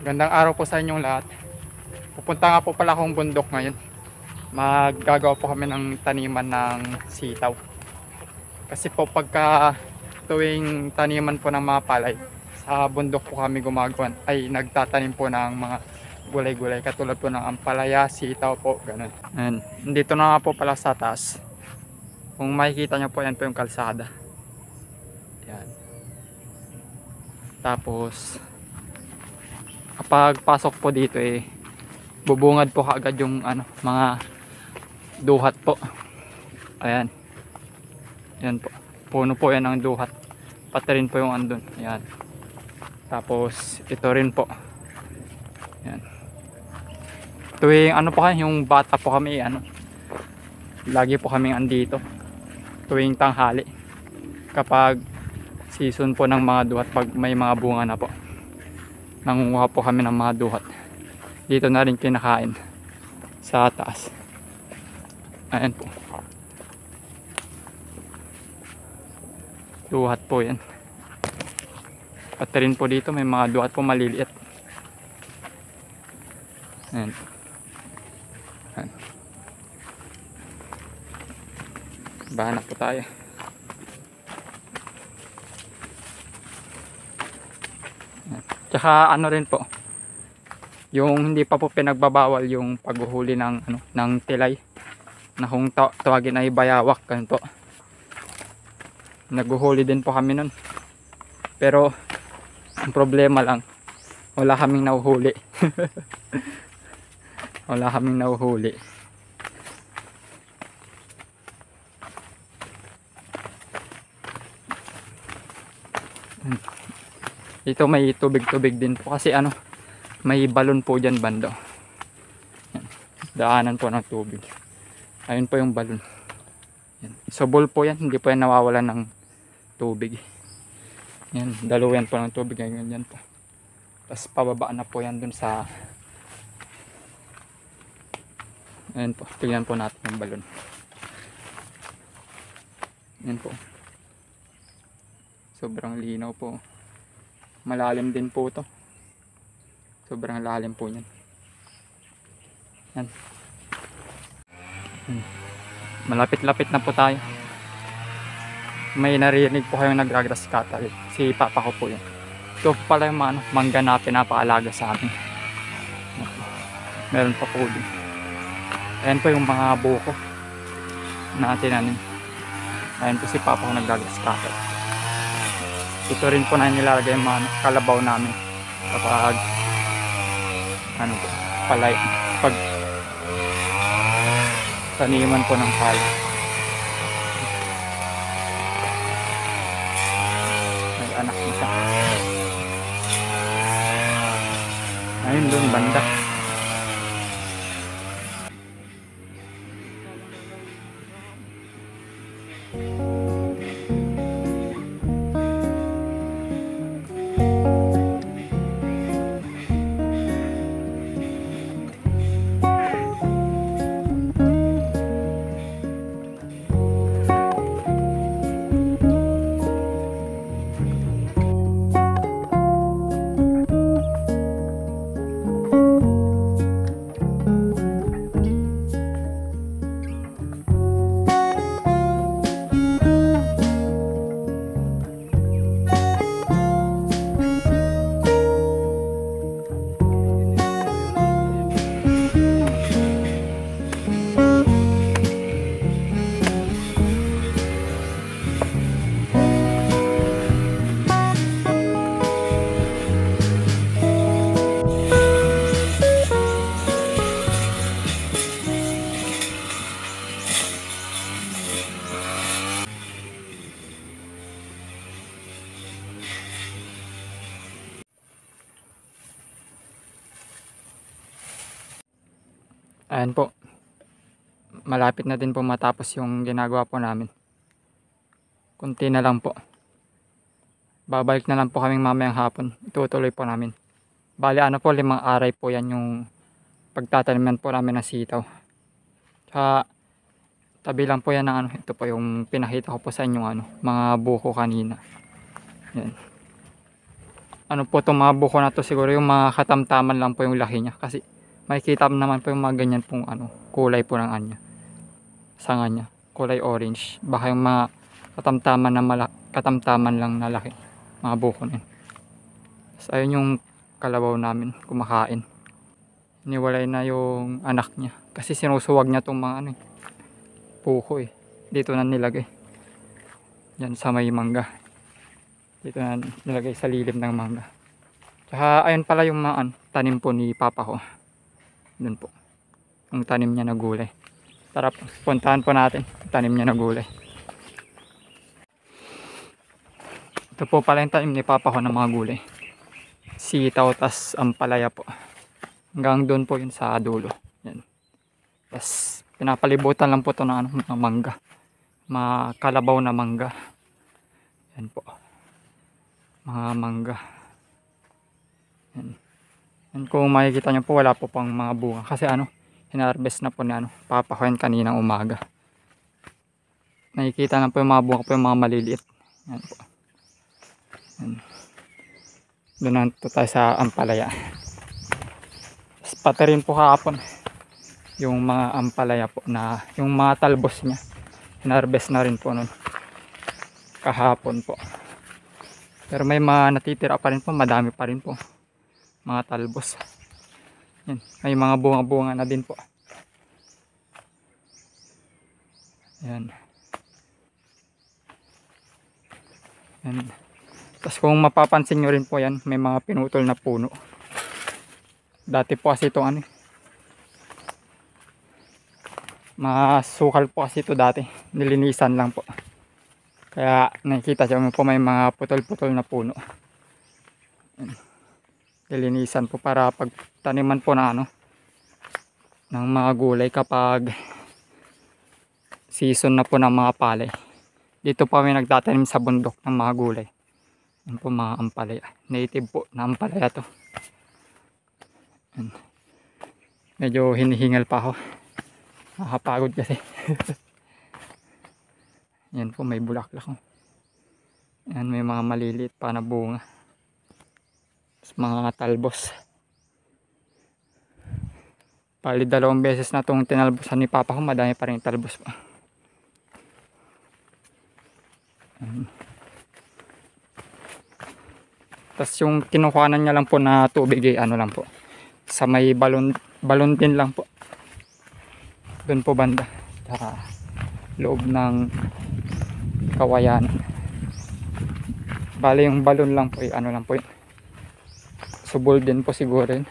Gandang araw po sa inyong lahat. Pupunta nga po pala akong bundok ngayon. Maggagawa po kami ng taniman ng sitaw. Kasi po pagka tuwing taniman po ng mga palay, sa bundok po kami gumagawa ay nagtatanim po ng mga gulay-gulay katulad po ng ampalaya, sitaw po, ganun. And dito na nga po pala sa taas. Kung makikita nyo po, yan po yung kalsada. Yan. Tapos kapag pasok po dito bubungad po kaagad yung mga duhat po. Ayan. Ayan po. Puno po yan ng duhat. Pati rin po yung andun. Ayan. Tapos ito rin po. Ayan. Tuwing po kayo, yung bata po kami lagi po kaming andito. Tuwing tanghali. Kapag season po ng mga duhat, pag may mga bunga na po, nangunguha po kami ng mga duhat. Dito na rin kinakain sa taas. Ayan po. Duhat po yan. Pati rin po dito may mga duhat po maliliit. Ayan. Ayan. Bahanap po tayo. Tsaka rin po, yung hindi pa po pinagbabawal yung paghuhuli ng tilay na kung tawagin ay bayawak, ganun po. Naghuhuli din po kami nun. Pero ang problema lang, wala kaming nahuhuli. Wala kaming nahuhuli. Dito may tubig-tubig din po kasi may balon po dyan bando. Yan. Daanan po ng tubig. Ayun po yung balon. Yan. Subol po yan, hindi po yan nawawalan ng tubig. Yan, daluyan po ng tubig ngayon yan po. Tapos pababa na po yan dun sa ayun po, tingnan po natin yung balon. Yan po. Sobrang linaw po. Malalim din po ito. Sobrang lalim po niyan. Yan. Malapit-lapit na po tayo. May narinig po kayong nagragrass cutter. Si papa ko po yun. Ito po pala yung mangga na pinapaalaga sa amin. Meron pa po din. Ayan po yung mga buko na tinanim. Ayan po si papa ko nagragrass cutter. Ito rin po na nilalagay yung mga kalabaw namin kapag palay, pag taniman po ng palay. May anak na siya. Ayun doon banda. Ayan po. Malapit na din po matapos yung ginagawa po namin. Kunti na lang po. Babalik na lang po kaming mamayang hapon. Itutuloy po namin. Bali 5 aray po yan yung pagtataniman po namin ng sitaw. Tsaka tabi lang po yan ng ito po yung pinakita ko po sa inyo mga buko kanina. Yan. ano po itong mga buko na to, siguro yung mga katamtaman lang po yung laki niya. Kasi makikita naman po yung mga ganyan pong ano, kulay po ng anya. Sanga niya, kulay orange. Baka yung mga katamtaman lang na laki. Mga buko na yun. So, ayun yung kalabaw namin kumakain. Niwalay na yung anak niya. Kasi sinusuwag niya itong mga ano, buko eh. Dito na nilagay. Yan sa may mangga. Dito na nilagay sa lilim ng mangga. Tsaka ayun pala yung mga tanim po ni papa ko. Doon po. Ang tanim niya na gulay. Tara po, puntahan po natin. Tanim niya na gulay. Ito po pala yung tanim ni papa ko ng mga gulay. Sitaw tas ampalaya po. Hanggang doon po yun sa dulo. Yan. Tas pinapalibutan lang po ito ng ano, mga mangga. Mga kalabaw na mangga. Yan po. Mga mangga. Yan. Yan, kung makikita nyo po, wala po pang mga bunga. Kasi ano, hinarvest na po ni ano, papa ko yan kaninang umaga. Nakikita na po yung mga bunga po, yung mga maliliit. Yan po. Yan. Doon na po tayo sa ampalaya. Pati rin po kahapon yung mga ampalaya po na yung mga talbos niya. Hinarvest na rin po nun. Kahapon po. Pero may mga natitira pa rin po, madami pa rin po. Mga talbos. Yan. May mga bunga-bunga na din po. Yan. Yan. Tapos kung mapapansin nyo rin po yan, may mga pinutol na puno. Dati po kasi itong ano, masukal po kasi ito dati. Nilinisan lang po. Kaya nakikita siya po may mga putol-putol na puno. Nilinisan po para pagtaniman po na ano, ng mga gulay kapag season na po ng mga palay. Dito po kami nagtatanim sa bundok ng mga gulay. Yan po mga ampalaya. Native po na ampalaya to. Yan. Medyo hinihingal pa ako. Nakakapagod kasi. Yan po, may bulaklak. Yan, may mga maliliit pa na bunga. Mga talbos. Pali 2 beses na itong tinalbosan ni papa ko. Madami pa rin talbos pa. Tapos yung kinukuhanan niya lang po na tubig ay ano lang po. Sa may balon din lang po. Doon po banda. Sa loob ng kawayan. Bale yung balon lang po ay ano lang po yun. Subol din po siguro yun.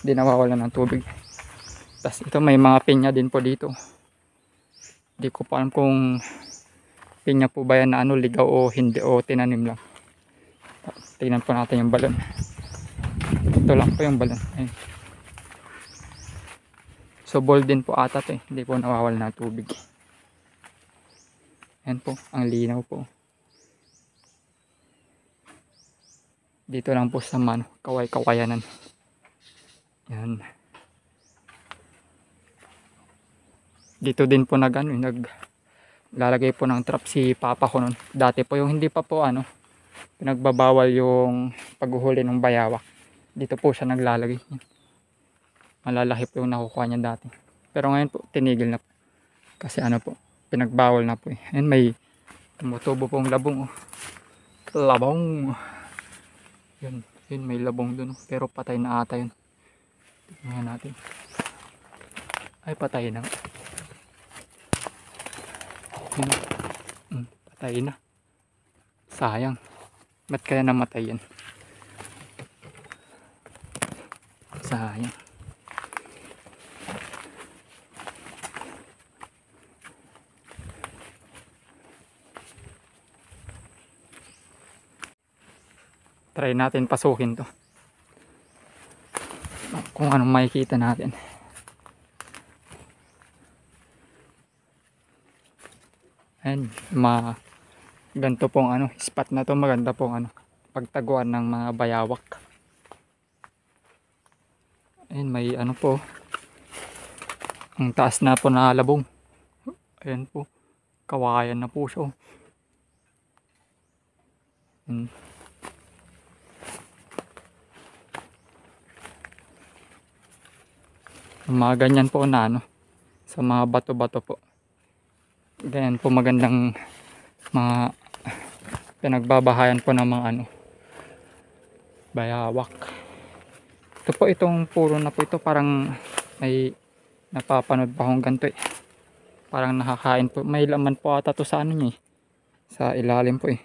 Hindi nawawalan ng tubig. Tapos ito may mga pinya din po dito. Hindi ko pa alam kung pinya po ba yan na ano, ligaw o hindi o tinanim lang. Tingnan po natin yung balon. Ito lang po yung balon. Ayun. Subol din po ata to eh. Hindi po nawawalan ng tubig. Ayan po, ang linaw po. Dito lang po sa mano, kawayanan. Yan. Dito din po naglalagay po ng trap si papa ko nun. Dati po yung hindi pa po ano, pinagbabawal yung paghuhuli ng bayawak. Dito po siya naglalagay. Malalaki po yung nakukuha niya dati. Pero ngayon po, tinigil na po. Kasi ano po, pinagbawal na po eh. Ayan, may tumutubo pong labong. Oh. Labong. Yun, may labong dun. Pero patay na ata yun. Tingnan natin. Ay, patay na. Yun. Patay na. Sayang. Ba't kaya namatay yan? Sayang. Try natin pasukin to. Kung anong makikita natin. Ayan, ganito pong ano, spot na to, maganda pong ano, pagtaguan ng mga bayawak. Ayan, may ano po. Ang taas na po na labong. Ayan po. Kawayan na po siya. Ayan. Yung mga ganyan po na ano, sa mga bato-bato po. Ganyan po magandang mga pinagbabahayan po ng mga ano, bayawak. Ito po, itong puro na po ito, parang may napapanood pa akong ganito eh. Parang nakakain po. May laman po ata to sa ano niya eh. Sa ilalim po eh.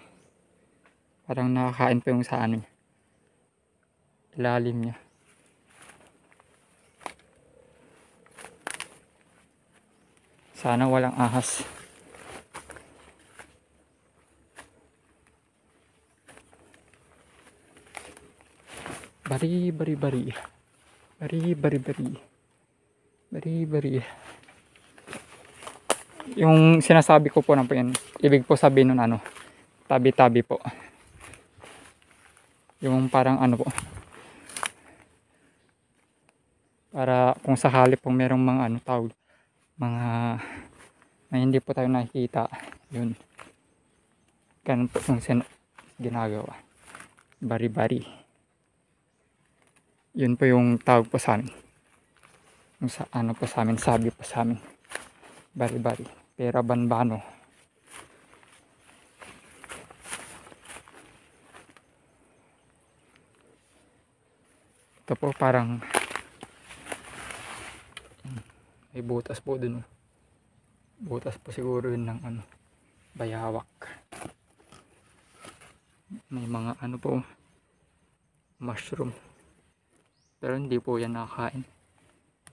Parang nakakain po yung sa ano niya. Ilalim niya. Sana walang ahas. Bari. Yung sinasabi ko po na po yan, ibig po sabihin nun ano, tabi-tabi po. Yung parang ano po, para kung sakali po merong mga ano tawag, mga na hindi po tayo nakikita, yun. Ganun po yung ginagawa. Bari. Yun po yung tawag po sa amin. Yung sa ano po sa amin, sabi po sa amin. Bari. Pera banbano. Ito po parang may butas po dun. Butas po siguro yun ng ano, bayawak. May mga ano po, mushroom. Pero hindi po yan nakakain.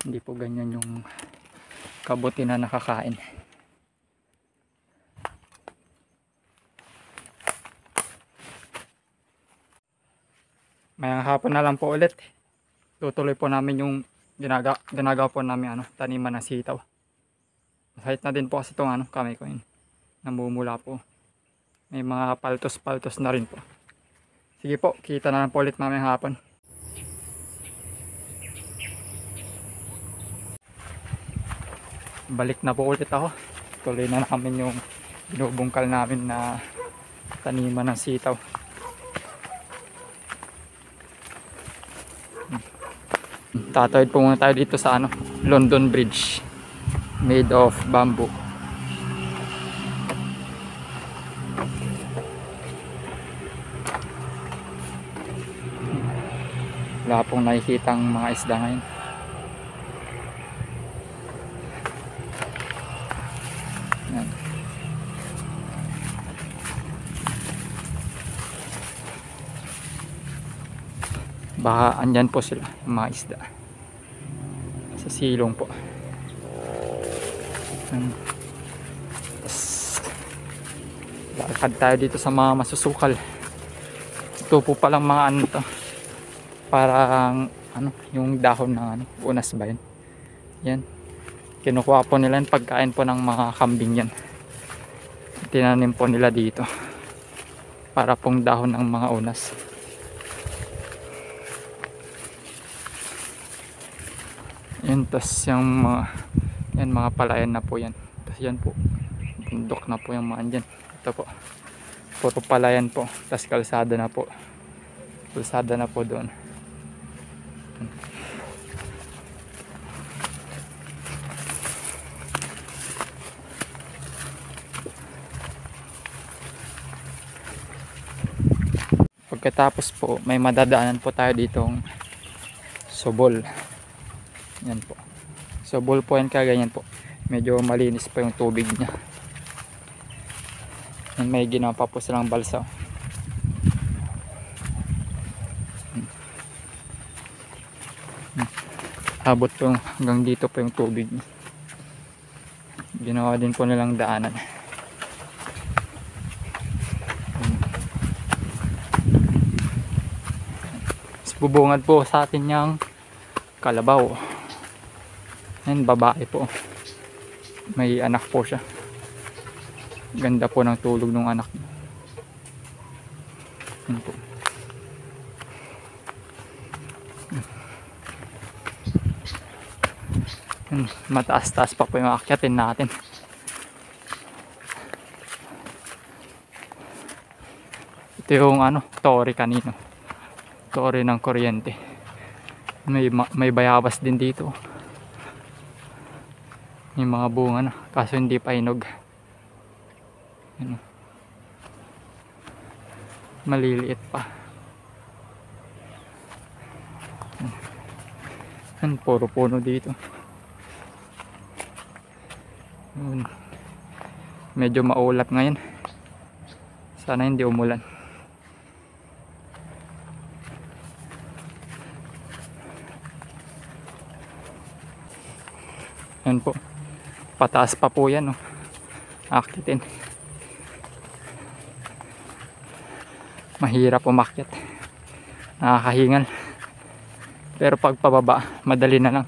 Hindi po ganyan yung kabuti na nakakain. Mayang hapon na lang po ulit. Tutuloy po namin yung ginagawa po namin ano, taniman ng sitaw. Masahit na din po kasi itong ano, kamay ko yun. Namumula po. May mga paltos na rin po. Sige po, kita na lang po ulit mamayang hapon. Balik na po ulit ako. Tuloy na namin yung binubungkal namin na taniman ng sitaw. Tatawid po muna tayo dito sa ano, London Bridge made of bamboo. Wala pong nakikitang mga isda ngayon. Yan. Baka andyan po sila, yung mga isda sa silong po. Lakad tayo dito sa mga masusukal. Ito po palang mga ano to, parang ano, yung dahon ng ano, unas ba yun? Yan, kinukuha po nila yung pagkain po ng mga kambing yan. Tinanim po nila dito para pong dahon ng mga unas. Yan, tas yung mga yan, mga palayan na po yan. Tas yan po, bundok na po yung mga andyan. Ito po, puro palayan po. Tas kalsada na po doon. Pagkatapos po, may madadaanan po tayo ditong Sobol. Yan po. Sobol po yan, kaganyan po. Medyo malinis pa yung tubig niya. Yan, may ginawa pa po silang balsa. Abot po hanggang dito po yung tubig niya. Ginawa din po nilang daanan. Bubungad po sa atin yung kalabaw. Yan, babae po. May anak po siya. Ganda po ng tulog ng anak. Yan po. Yan, mataas-taas pa po yung akyatin natin. Ito yung ano, tori kanino. Tori ng kuryente. May bayabas din dito. Yung mga bunga na, kaso hindi pa hinog. Yan, maliliit pa. Yan, puro puno dito. Yan. Medyo maulap ngayon. Sana hindi umulan. Yan po. Pataas pa po yan. Oh. Akitin. Mahirap umakyat. Nakakahingal. Pero pag pababa, madali na lang.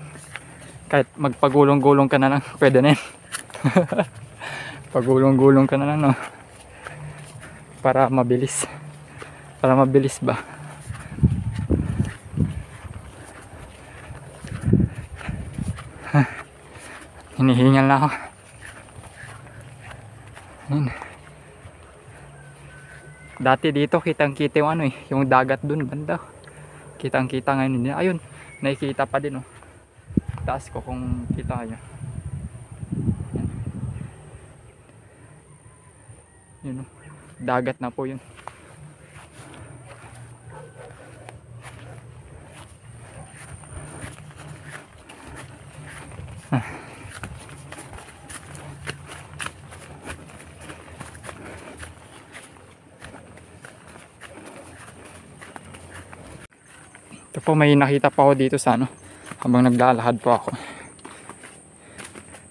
Kahit magpagulong-gulong ka na lang, pwede na yan. Pagulong-gulong ka na lang, no? Para mabilis. Para mabilis ba? Hinihingal na ako. Ayun. Dati dito kitang-kita yung ano eh, yung dagat dun banda. Kitang-kita ngayon hindi. Ayun, nakikita pa din oh. Taas ko kung kita nyo. Yun oh. Dagat na po yun. Ito po, may nakita pa ako dito sa ano, habang naglalakad po ako.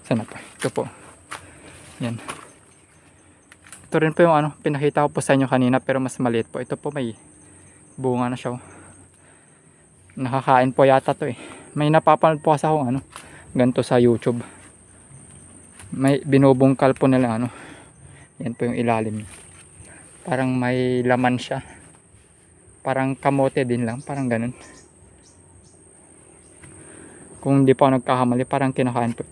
Sana po? Ito po. Yan. Ito rin po yung ano, pinakita ko po sa inyo kanina pero mas maliit po. Ito po may bunga na siya. Nakakain po yata to eh. May napapanood po kasi akong ano, ganito sa YouTube. May binubungkal po nila ano. Yan po yung ilalim. Parang may laman siya. Parang kamote din lang, parang ganun. Kung hindi pa ako nagkakamali, parang kinakain po.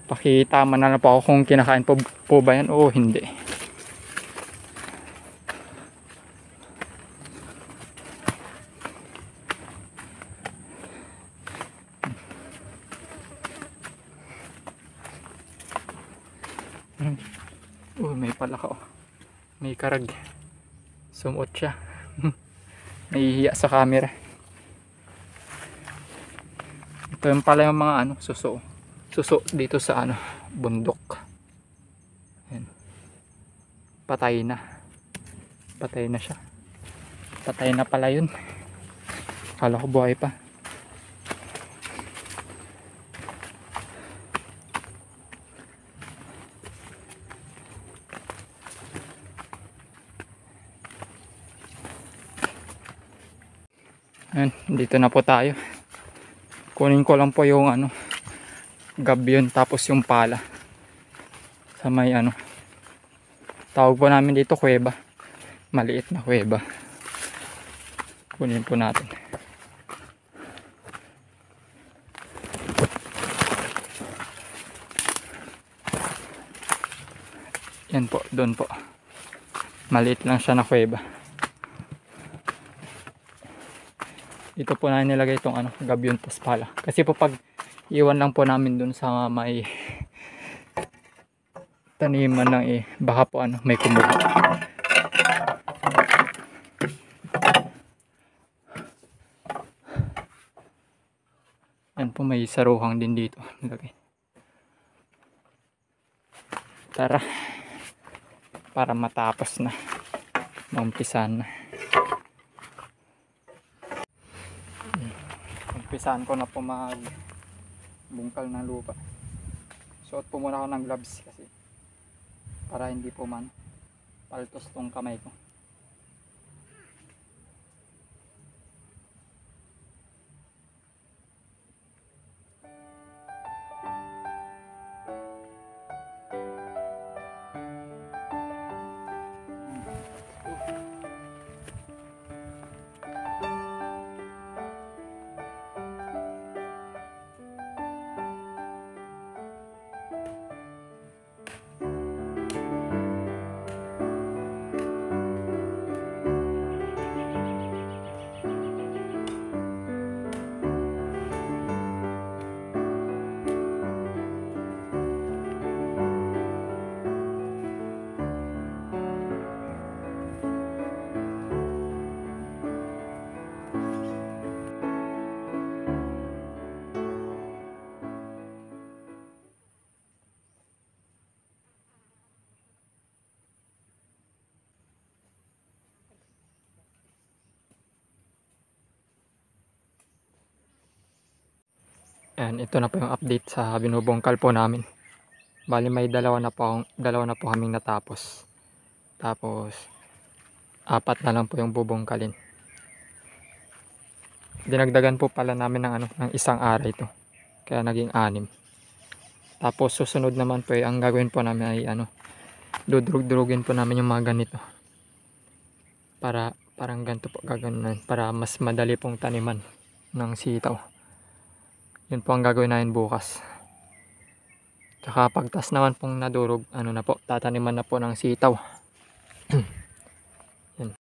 Pakitama na lang po ako kung kinakain po ba yan o hindi. May palaka oh. May karag. Sumot siya. Nahihiya sa camera. Ito yung pala yung mga ano, suso. Suso dito sa ano, bundok. Ayan. Patay na. Patay na siya. Patay na pala yun. Akala ko buhay pa. Ayan, dito na po tayo. Kunin ko lang po yung ano, gabyon tapos yung pala. Sa may ano, tawag po namin dito kuweba. Maliit na kuweba. Kunin po natin. Yan po, doon po. Maliit lang siya na kuweba. Dito po na nilagay itong ano, gabyon tas pala. Kasi po pag iwan lang po namin dun sa may taniman lang eh, baka po ano, may kumuha. Yan po, may saruhang din dito nilagay. Tara, para matapos na, maumpisan na. Umpisahan ko na po mag bungkal ng lupa. Suot po muna ako ng gloves kasi para hindi po man paltos tong kamay ko. Ayan, ito na po yung update sa binubungkal po namin. Bali may dalawa na po kaming natapos. Tapos 4 na lang po yung bubungkalin. Dinagdagan po pala namin ng ng isang aray ito. Kaya naging 6. Tapos susunod naman po ang gagawin po namin ay dudurug-durugin po namin yung mga ganito. Parang ganito po gagawin para mas madali pong taniman ng sitaw. Yun po ang gagawin namin bukas. Tsaka pagtas naman pong nadurog, na po, tataniman na po ng sitaw. Yan.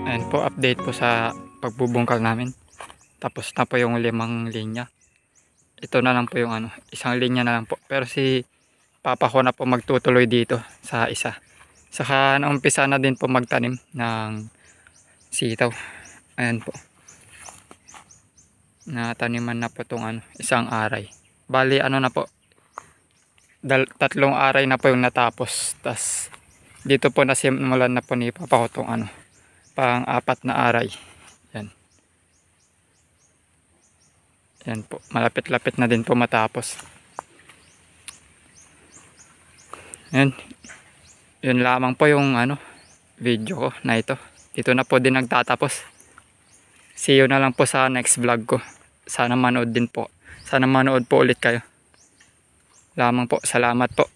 Ayan po, update po sa pagbubungkal namin. Tapos na po yung 5 linya. Ito na lang po yung isang linya na lang po. Pero si Papa ko na po magtutuloy dito sa isa. Saka naumpisa na din po magtanim ng sitaw. Ayan po. Nataniman na po itong isang aray. Bali na po. 3 aray na po yung natapos. Tas dito po nasimulan na po ni Papa ko itong pang-4 na aray. Yan. Yan po. Malapit-lapit na din po matapos. Yan. Yun lamang po yung video ko na ito. Dito na po din nagtatapos. See you na lang po sa next vlog ko. Sana manood din po. Sana manood po ulit kayo. Lamang po. Salamat po.